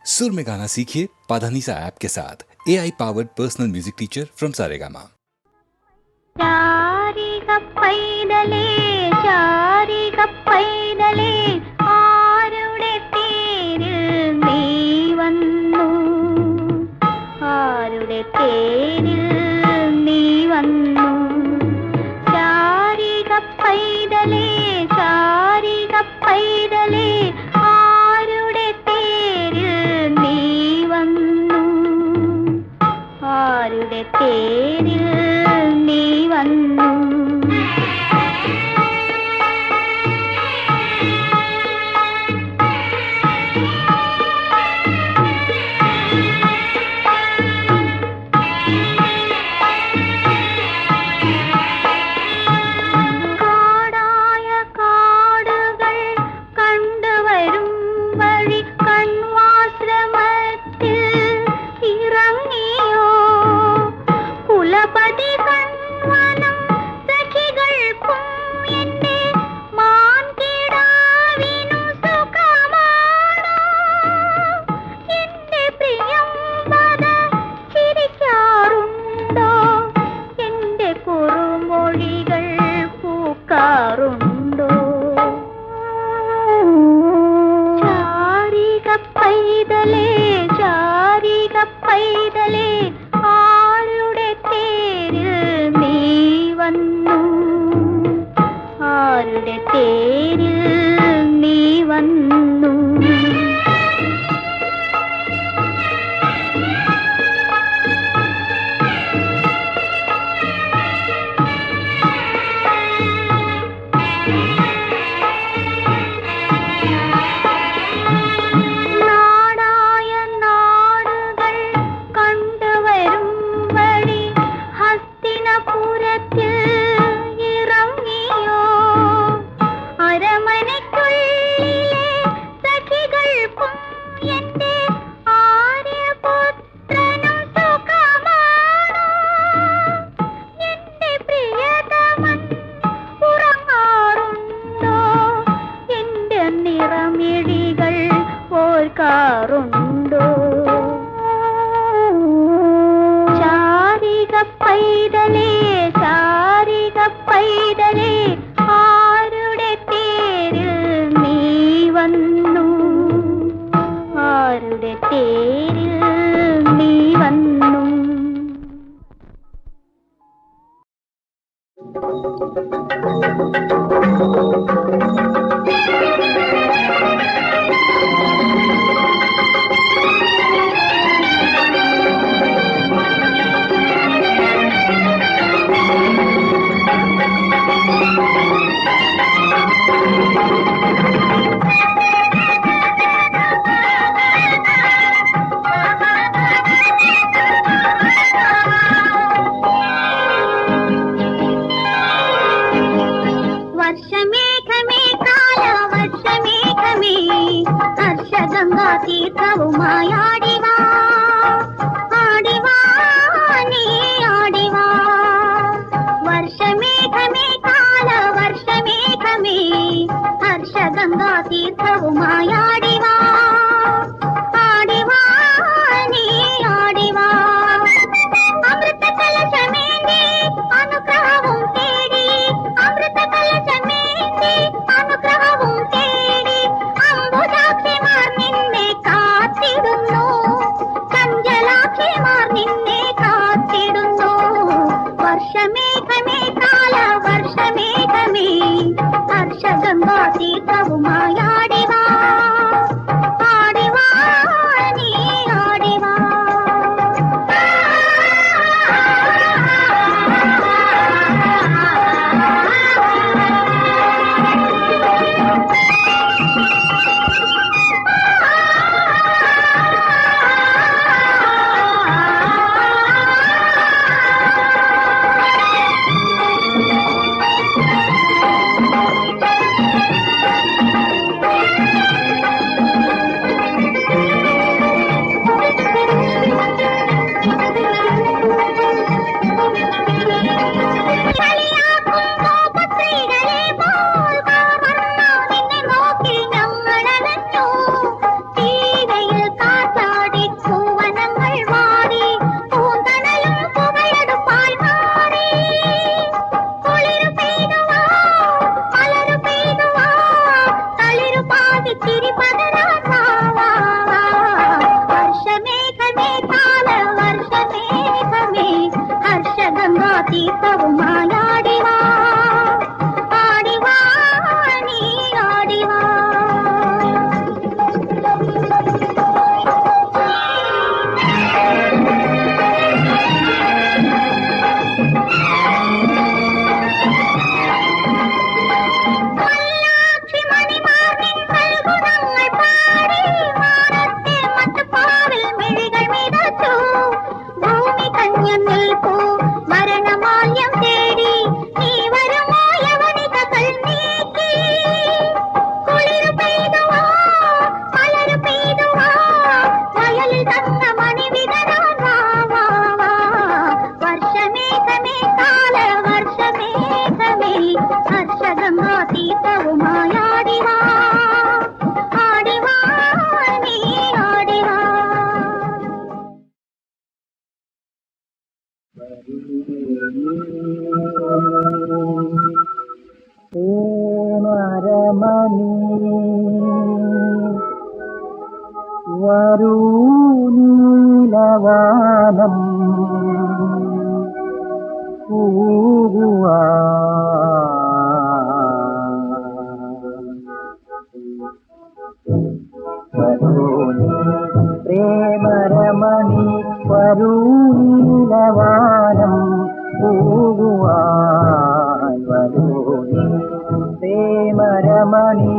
सुर में गाना सीखिए पाधानीसा ऐप के साथ। AI powered personal music teacher from Saregama. चारी कपैदले ആരുടെ തേരിൽ നീ വന്നു, ആരുടെ തേരിൽ നീ വന്നു. ചാരി കപ്പൈതലേ ആരുടെ തേരിൽ നീ വന്നു, ആരുടെ തേരിൽ നീ വന്നു. പൈതലേ ആരുടെ തേരിൽ നീ വന്നു, ആരുടെ തേരിൽ നീ വന്നു. പൈതലേ ആരുടെ തേരിൽ നീ വന്നു, ആരുടെ തേരിൽ നീ വന്നു. തീർത്ഥവുമായി ആടിവാ, ആടിവാ നീ ആടിവാ. വർഷമേഘമേ കാലവർഷമേഘമേ ഹർഷഗംഗാ തീർത്ഥവുമായി ആടിവാ, ആടിവാ നീ ആടിവാ. അമൃത കലശമേന്തി അനുഗ്രഹവും തേടി, അമൃത കലശമേന്തി അനുഗ്രഹവും തേടി അംബുജാക്ഷിമാർ നിന്നെ കാത്തിടുന്നു, ചഞ്ചലാക്ഷിമാർ നിന്നെ കാത്തിടുന്നു. വർഷമേഘമേ കാലവർഷമേഘമേ ഹർഷഗംഗാ തീർത്ഥവുമായി ആടിവാ, വരൂ നീലവാനം വരൂ പ്രേമരമണി വരൂ നീലവാനം പോകുവാൻ വരൂ പ്രേമരമണി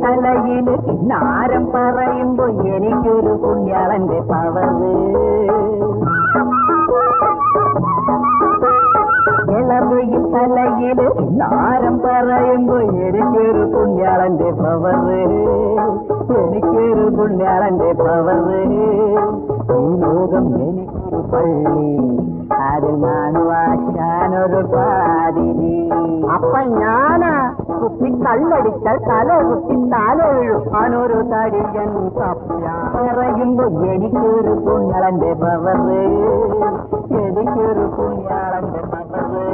തലയിൽ കിന്നാരം പറയുമ്പോ എനിക്കൊരു പുണ്യാളന്റെ പവറ് ഇളവയിൽ തലയിൽ കിന്നാരം പറയുമ്പോ എനിക്കൊരു പുണ്യാളന്റെ പവറ് എനിക്കൊരു പുണ്യാളന്റെ പവറ് ഈ ലോകം എനിക്കൊരു പള്ളി അതിൽ കാണുവാനൊരു പാതിരി അപ്പൊ ഞാനാ കുപ്പി കള്ളടിച്ചാൽ തല കുത്തി തല വീഴുവാനൊരു തടിയൻ പറയുമ്പോ എനിക്കൊരു പുണ്യാളന്റെ പവറ് എനിക്കൊരു പുണ്യാളന്റെ പവറ്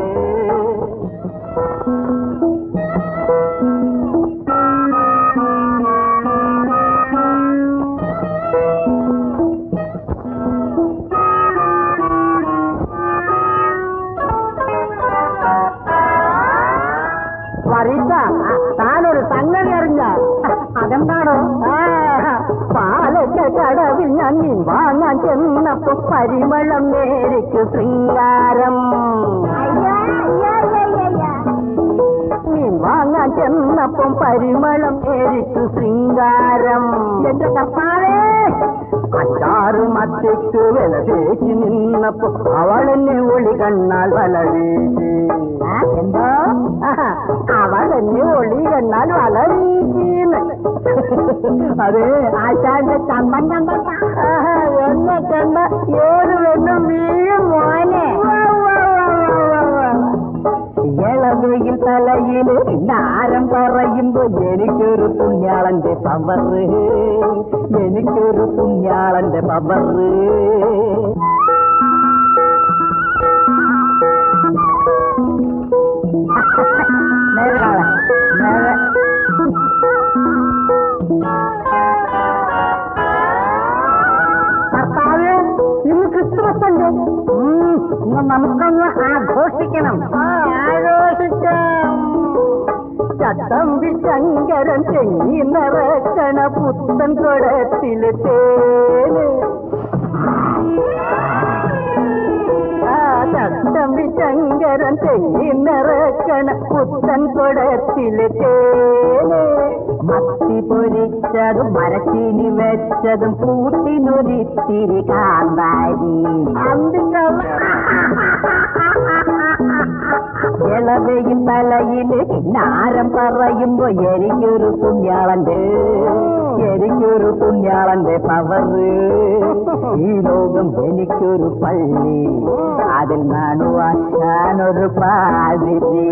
താനൊരു സംഗതി അറിഞ്ഞ അതെന്താണോ പാലൊക്കെ കടവിൽ ഞാൻ മീൻ വാങ്ങാൻ ചെന്നപ്പോ പരിമളം നേരിക്ക് ശൃംഗാരം മീൻ വാങ്ങാൻ ചെന്നപ്പം പരിമളം നേരിക്ക് ശൃംഗാരം എന്റെ കർത്താവേ അച്ചാറ് മറ്റേക്ക് വില തേച്ച് നിന്നപ്പോ അവളെന്നെ ഒളി കണ്ണാൽ വല വീശി എന്തോ അവളെന്നെ ഒളി കണ്ണാൽ വല വീശീന്ന് അതെ ആശാന്റെ ചമ്മൻ കണ്ട എന്നെ കണ്ട ഏത് വെണ്ണും വീഴും മോനെ ഇളവയിൽ തലയിൽ നാരം പറയുമ്പോ എനിക്കൊരു പുണ്യാളന്റെ പവറ് എനിക്കൊരു പുണ്യാളന്റെ പവറ് ഭർത്താവ് ഇന്ന് ക്രിസ്തുമസ് ഉണ്ട് നമുക്കൊന്ന് ആഘോഷിക്കണം ആഘോഷിക്കാം ചട്ടമ്പി ശങ്കരൻ തെങ്ങി നിറക്കണ പുത്തൻ കുടത്തിലെ തേന്. ചട്ടമ്പി ശങ്കരൻ തെങ്ങി നിറക്കണ പുത്തൻ കുടത്തിലെ തേന്. മത്തി പൊരിച്ചതും മരച്ചീനി വെച്ചതും കൂട്ടിനൊരിത്തിരി കാന്താരി. ഇളവയും തലയില് നാരം പറയുമ്പോ എനിക്കൊരു പുണ്യാളന്റെ പവറ്. ഈ ലോകം എനിക്കൊരു പള്ളി, അതിൽ നാണുവാശാനൊരു പാതിരി.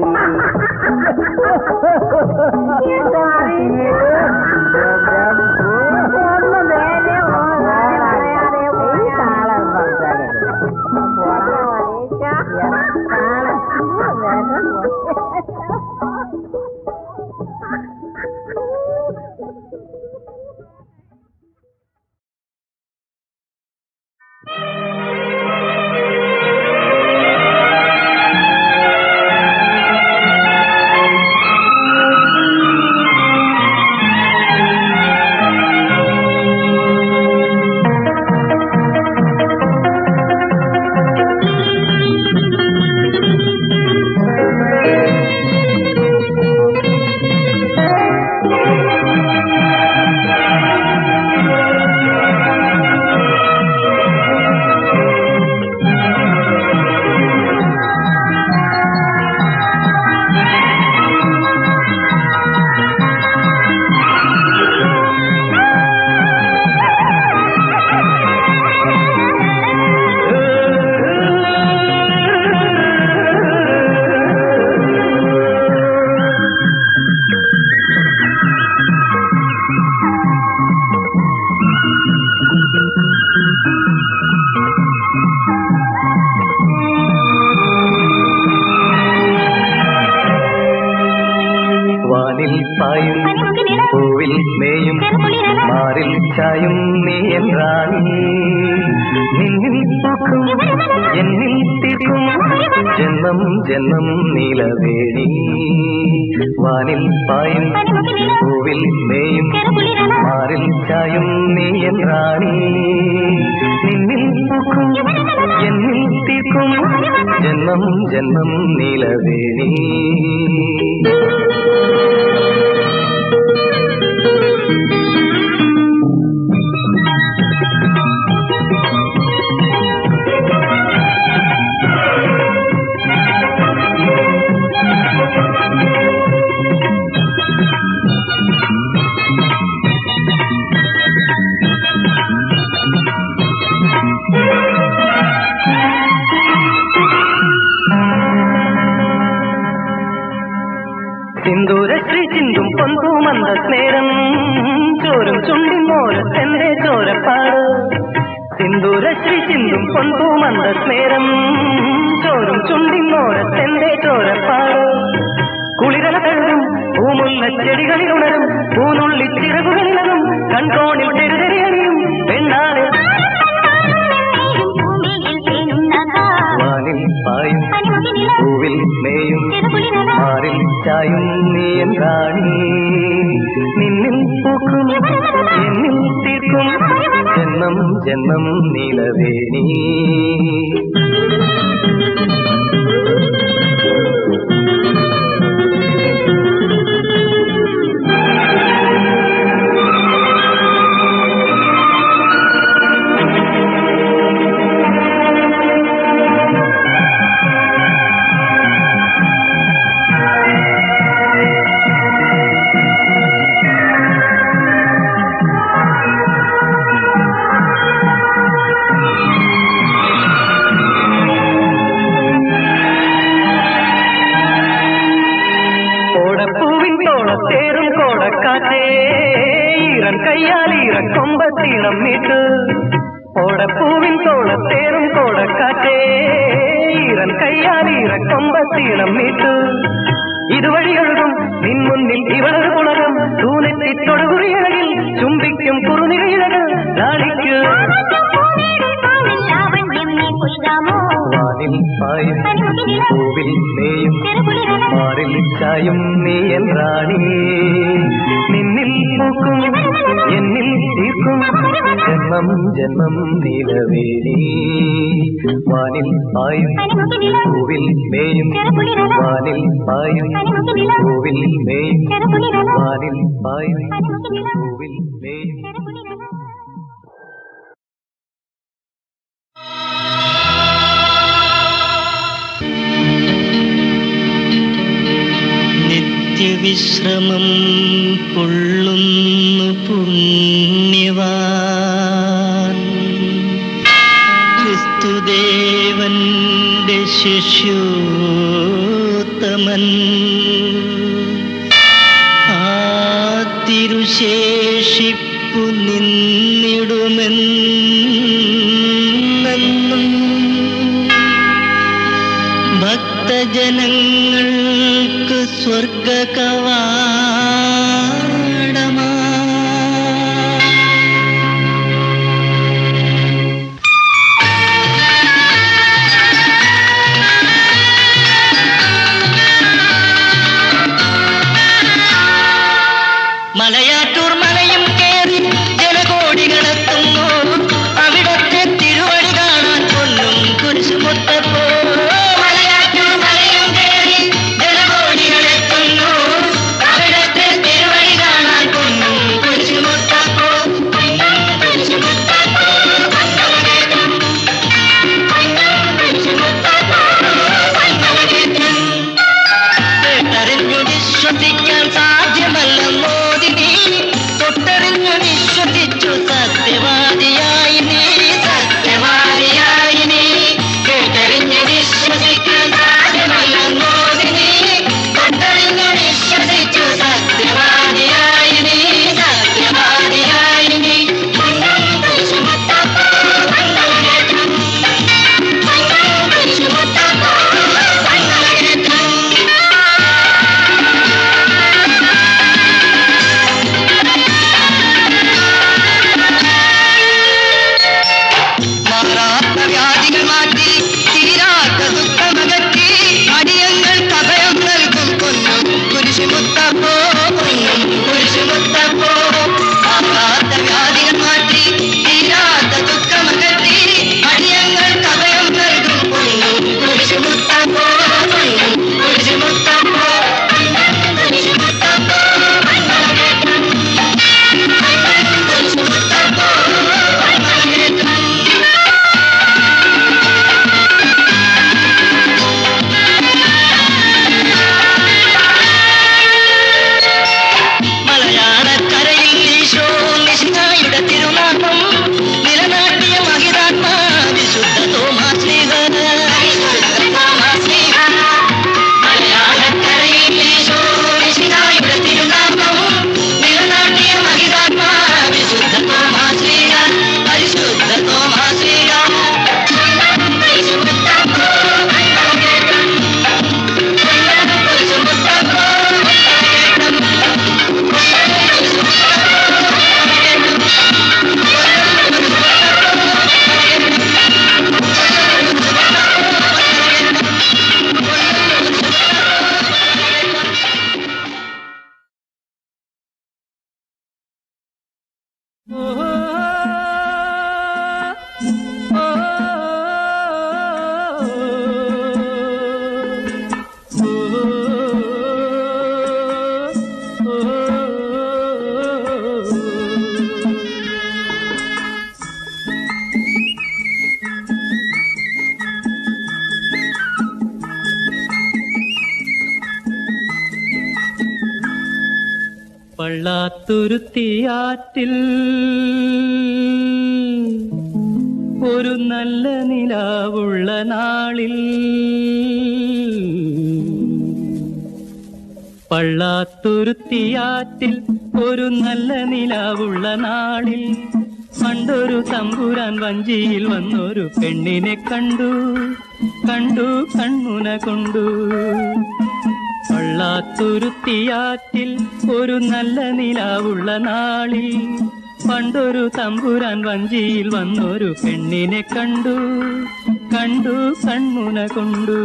പൂവിൽ മേയും മാറിൽ ചായും നീ എന്റാണി. നിന്നിൽ പൂക്കും എന്നിൽ തീർക്കും ജന്മം ജന്മം നീലവേണി. വാനിൽ പായും പൂവിൽ മേയും മാറിൽ ചായും നീ എന്റാണി. നിന്നിൽ പൂക്കും എന്നിൽ തീർക്കും ജന്മം ജന്മം നീലവേണി. സിന്ദൂരശ്രീ ചിന്തും പൊന്തൂമന്ത സ്നേരം ചോരും ചുണ്ടിമോരത്തെന്റെ ചോരപ്പാട്. സിന്ദൂരശ്രീ ചിന്തും പൊന്തൂമന്ത സ്നേരം ചോരും ചുണ്ടിമോരത്തെന്റെ ചോരപ്പാട്. കുളിരല തഴുകും പൂമുല്ല ചെടികളിലുണരും പൂനുള്ളി ചിറകുകളിലും കൺകോണിൽ തെരുതെറിയണിയും പെണ്ണാണ്. വാനിൽ പായും പൂവിൽ മേയും മാറിൽ ചായും നീ എന്റാണി. നിന്നിൽ പൂക്കും എന്നിൽ തീർക്കും ജന്മം ജന്മം നീലവേണി. തേരും കോടക്കാറ്റേ ഈറൻ കയ്യാൽ ഈറക്കൊമ്പത്തീണം മീട്ട്. ഓടപ്പൂവിൻ തോളത്തേറും കോടക്കാറ്റേ ഈറൻ കയ്യാൽ ഈറക്കൊമ്പത്തീണം മീട്ട്. ഇതുവഴി ഒഴുകും നിൻ മുന്നിൽ ഇവളൊരു പുളകം തൂനെത്തി തൊടുകുറിയഴകിൽ ചുംബിക്കും കുറുനിരയിഴകൾ നാളിക്ക്. വാനിൽ പായും പൂവിൽ മേയും മാറിൽ ചായും നീ എൻ റാണി നിന്നിൽ പൂക്കും എന്നിൽ തീർക്കും ജന്മം ജന്മം നീലവേണി വാനിൽ പായും പൂവിൽ മേയും വാനിൽ പായും പൂവിൽ മേയും വാനിൽ പായും പൂവിൽ മേയും നിത്യവിശ്രമം കൊള്ളുന്നു പുണ്യവാൻ ക്രിസ്തുദേവന്റെ ശിഷ്യോത്തമൻ ആ തിരുശേഷിപ്പു നിന്നിടുമെന്നും ഭക്തജനങ്ങൾക്ക് സ്വർഗകവാടമാ മലയാറ്റൂർ മലയും കേറി ജനകോടികളെത്തുന്നു അവിടത്തെ തിരുവടി കാണാൻ പൊന്നും കുരിശുമുട്ടപ്പോ പള്ളാത്തുരുത്തിയാറ്റിൽ ഒരു നല്ല നിലാവുള്ള നാളിൽ പള്ളാത്തുരുത്തിയാറ്റിൽ ഒരു നല്ല നിലാവുള്ള നാളിൽ പണ്ടൊരു തമ്പുരാൻ വഞ്ചിയിൽ വന്നൊരു പെണ്ണിനെ കണ്ടു കണ്ടു കൺമുന കൊണ്ടു പള്ളാത്തുരുത്തിയാറ്റിൽ ഒരു നല്ല നിലാവുള്ള നാളിൽ പണ്ടൊരു തമ്പുരാൻ വഞ്ചിയിൽ വന്നൊരു പെണ്ണിനെ കണ്ടു കണ്ടു കൺമുന കൊണ്ടു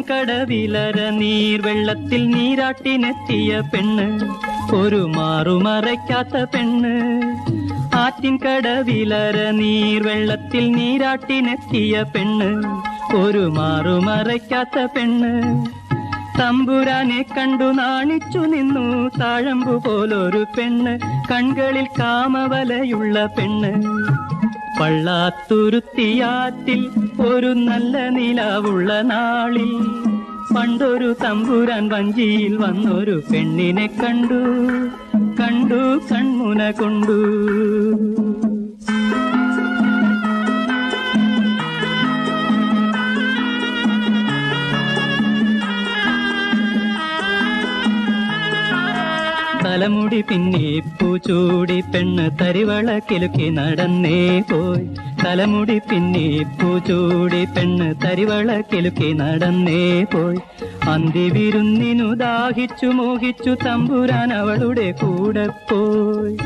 ആറ്റിൻകടവിലര നീർവെള്ളത്തിൽ നീരാട്ടിനെത്തിയ പെണ്ണ്, ഒരു മാറുമറയ്ക്കാത്ത പെണ്ണ്. ആറ്റിൻകടവിലര നീർവെള്ളത്തിൽ നീരാട്ടിനെത്തിയ പെണ്ണ്, ഒരു മാറുമറയ്ക്കാത്ത പെണ്ണ്. തമ്പുരാനെ കണ്ടു നാണിച്ചു നിന്നു താഴമ്പു പോലൊരു പെണ്ണ്, കൺകളിൽ കാമവലയുള്ള പെണ്ണ്. പള്ളാത്തുരുത്തിയാറ്റിൽ ഒരു നല്ല നിലാവുള്ള നാളിൽ പണ്ടൊരു തമ്പുരാൻ വഞ്ചിയിൽ വന്നൊരു പെണ്ണിനെ കണ്ടു കണ്ടു കൺമുന കൊണ്ടു. തലമുടി പിന്നെ പൂച്ചൂടി പെണ്ണ് തരിവള കിലുക്കി നടന്നേ പോയി. തലമുടി പിന്നെ പൂച്ചൂടി പെണ്ണ് തരിവള കിലുക്കി നടന്നേ പോയി. അന്തി വിരുന്നിനു ദാഹിച്ചു മോഹിച്ചു തമ്പുരാൻ അവളുടെ കൂടെ പോയി.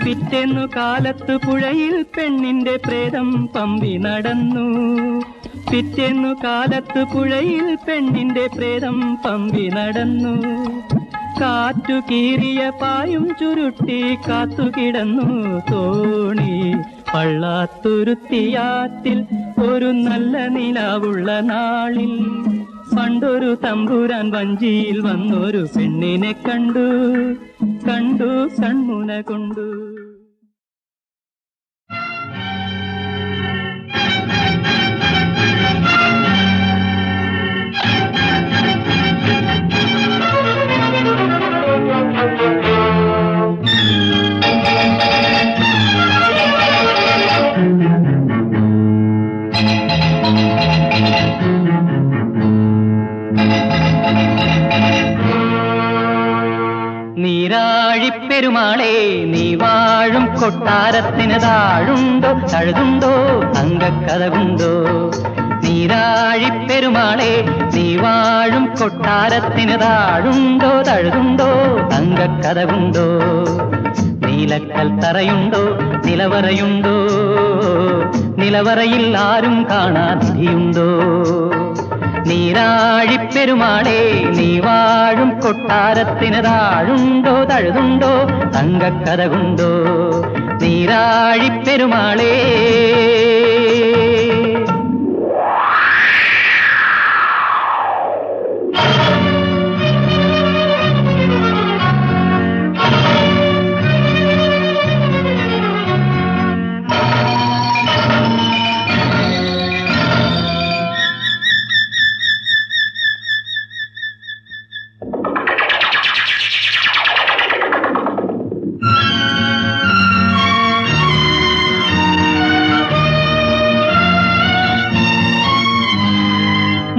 പിറ്റേന്നു കാലത്ത് പുഴയിൽ പെണ്ണിന്റെ പ്രേതം പമ്പി നടന്നു. പിറ്റേന്നു കാലത്ത് പുഴയിൽ പെണ്ണിന്റെ പ്രേതം പമ്പി നടന്നു. കാറ്റു കീറിയ പായും ചുരുട്ടി കാത്തുകിടന്നു തോണി. പള്ളാത്തുരുത്തിയാറ്റിൽ ഒരു നല്ല നിലാവുള്ള നാളിൽ പണ്ടൊരു തമ്പുരാൻ വഞ്ചിയിൽ വന്നൊരു പെണ്ണിനെ കണ്ടു കണ്ടു കൺമുന കൊണ്ടു. നീരാഴിപ്പെരുമാളെ നീ വാഴും കൊട്ടാരത്തിന് താഴുണ്ടോ തഴുതുണ്ടോ തങ്കക്കഥകുണ്ടോ. നീരാഴിപ്പെരുമാളെ നീ വാഴും കൊട്ടാരത്തിന് താഴുണ്ടോ തഴുതുണ്ടോ തങ്കക്കഥകുണ്ടോ. നീലക്കൽ തറയുണ്ടോ നിലവറയുണ്ടോ, നിലവറയിൽ ആരും കാണാതിരിയുണ്ടോ. നീരാഴിപ്പെരുമാളെ നീ വാഴും കൊട്ടാരത്തിന് താഴുണ്ടോ തഴുതുണ്ടോ തങ്കക്കഥകുണ്ടോ. നീരാഴിപ്പെരുമാളേ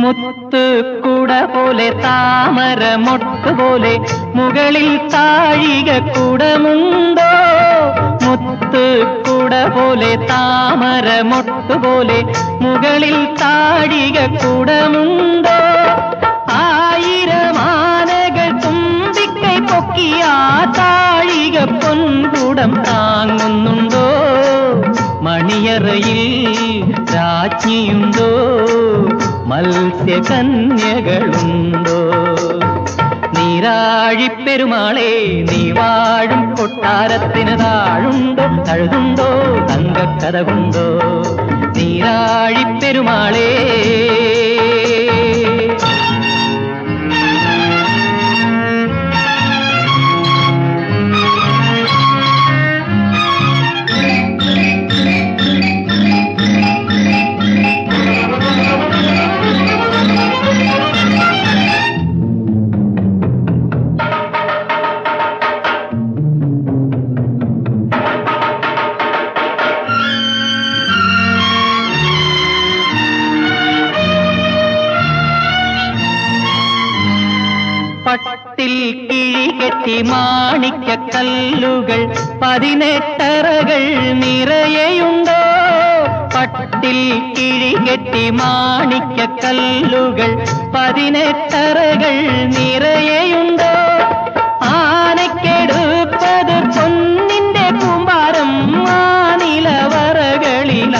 മുത്തുകുട പോലെ താമര മൊട്ടുപോലെ മുകളിൽ താഴിക കുടമുണ്ടോ. മുത്തുകുട പോലെ താമര മൊട്ടുപോലെ മുകളിൽ താഴിക കുടമുണ്ടോ. ആയിരമാനകൾ തുമ്പിക്കൈ പൊക്കിയ താഴിക പൊൻകുടം താങ്ങുന്നുണ്ടോ. മണിയറയിൽ രാജ്ഞിയുണ്ടോ, മത്സ്യകന്യകളുണ്ടോ. നീരാഴിപ്പെരുമാളെ നീ വാഴും കൊട്ടാരത്തിന് താഴുണ്ടോ തഴുതുണ്ടോ തങ്കക്കഥകുണ്ടോ. നീരാഴിപ്പെരുമാളേ പട്ടിൽ കിഴികെട്ടി മാണിക്കക്കല്ലുകൾ 18 നിറയെയുണ്ടോ. പട്ടിൽ കിഴികെട്ടി മാണിക്കക്കല്ലുകൾ 18 നിറയെയുണ്ടോ. ആനക്കെടുപ്പത് പൊന്നിന്റെ കൂമ്പാരം ആ നിലവറകളിൽ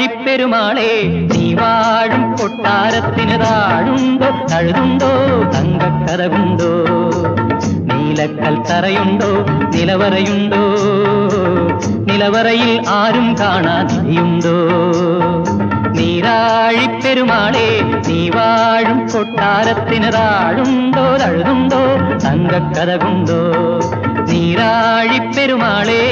നീരാഴിപ്പെരുമാളെ നീ വാഴും കൊട്ടാരത്തിന് താഴുണ്ടോ തഴുതുണ്ടോ തങ്കക്കഥകുണ്ടോ നീലക്കൽ തറയുണ്ടോ നിലവറയുണ്ടോ നിലവറയിൽ ആരും കാണാതെയുണ്ടോ നീരാഴിപ്പെരുമാളെ നീ വാഴും കൊട്ടാരത്തിന് താഴുണ്ടോ തഴുതുണ്ടോ തങ്കക്കഥകുണ്ടോ നീരാഴിപ്പെരുമാളേ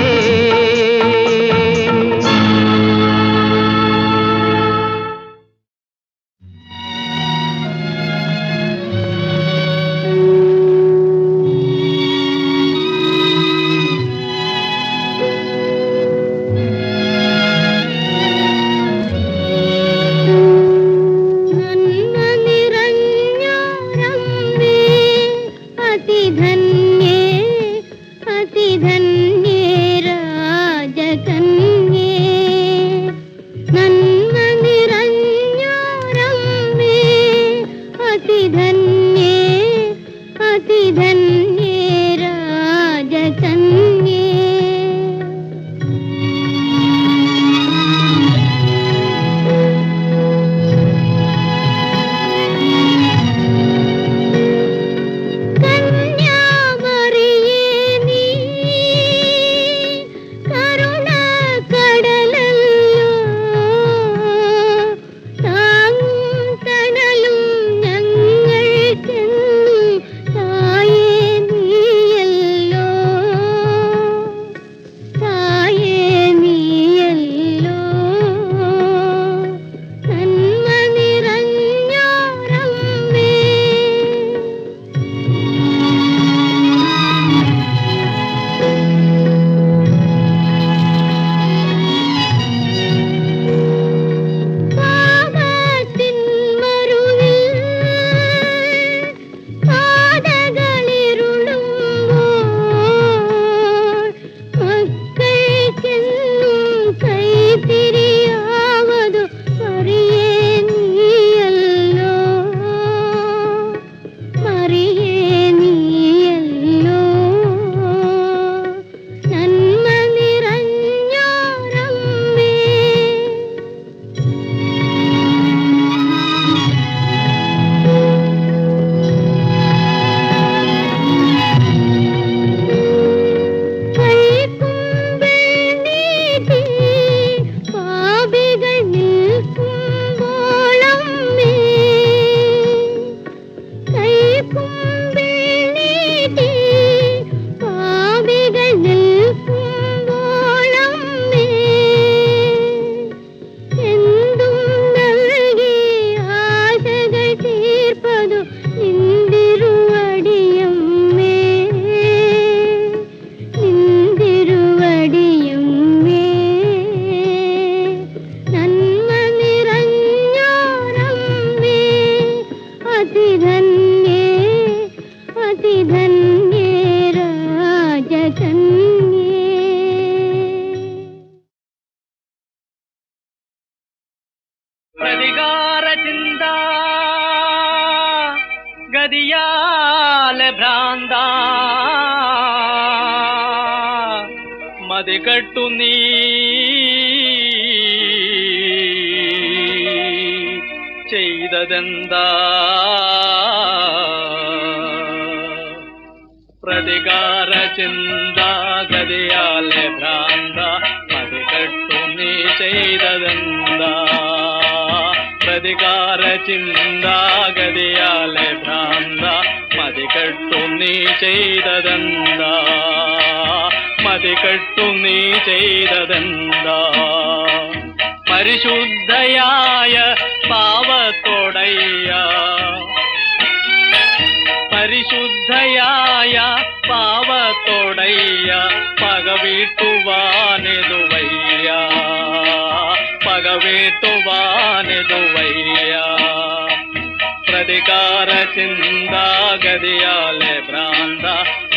ഗതിയാലെ ഭ്രാന്ത മതികെട്ടു നീ ചെയ്തതെന്താ പ്രതികാര ചിന്താഗതിയാലെ ഭ്രാന്ത മതികെട്ടു നീ ചെയ്തതെന്താ പ്രതികാര ചിന്താഗതിയാലെ ഭ്രാന്ത മതികെട്ടു നീ ചെയ്തതെന്താ മതികെട്ടു നീ ചെയ്തതെന്താ പരിശുദ്ധയായ പാവത്തോടയ്യ പരിശുദ്ധയായ പാവത്തോടയ്യ പകവീട്ടുവാനിതു വയ്യ പകവീട്ടുവാനിതു വയ്യ പ്രതികാര ചിന്താഗതിയാലെ ഭ്രാന്ത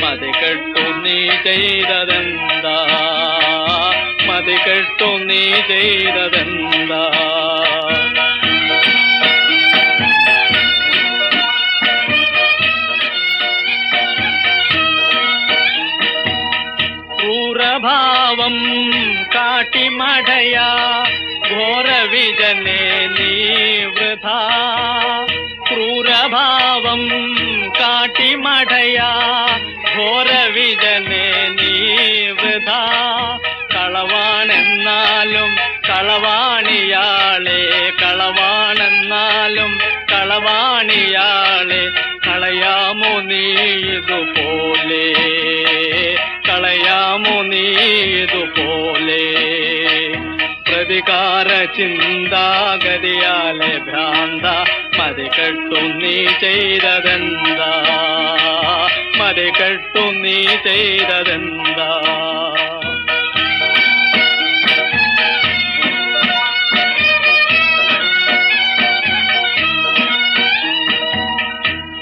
മതികെട്ടു നീ ചെയ്തതെന്താ മതികെട്ടു നീ ചെയ്തതെന്താ ക്രൂരഭാവം കാട്ടി കാട്ടിമടയാ ഘോരവിജനെ നീ വൃഥാ ക്രൂരഭാവം കാട്ടിമടയാ ഘോരവിജനെ നീ വൃഥാ കളവാണെന്നാലും കളവാണിയാളെ കളവാണെന്നാലും കളവാണിയാളെ കളയാമോ നീ ഇതുപോലെ കളയാമോ നീ ഇതുപോലെ പ്രതികാര ചിന്താഗതിയാലെ ഭ്രാന്ത മതികെട്ടു നീ ചെയ്തതെന്താ മതികെട്ടു നീ ചെയ്തതെന്താ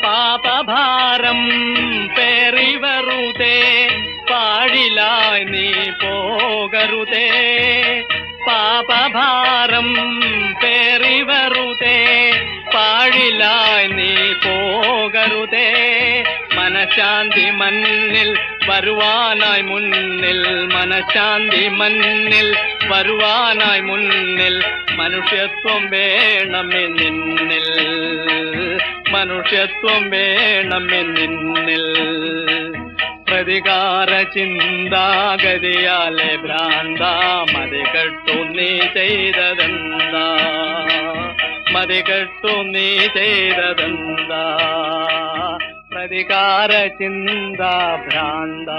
പാപഭാരം പേറി വെറുതെ പാഴിലായി നീ പോകരുതേ പാപഭാരം പേറി വെറുതെ പാഴിലായി നീ പോകരുതേ മനഃശാന്തി മണ്ണിൽ വരുവാനായി മുന്നിൽ മനഃശാന്തി മണ്ണിൽ വരുവാനായി മുന്നിൽ മനുഷ്യത്വം വേണമേ നിന്നിൽ മനുഷ്യത്വം വേണമേ നിന്നിൽ പ്രതികാര ചിന്താഗതിയാലെ ഭ്രാന്ത മതികെട്ടു നീ ചെയ്തതെന്താ മതികെട്ടു നീ ചെയ്തതെന്താ പ്രതികാര ചിന്താ ഭ്രാന്ത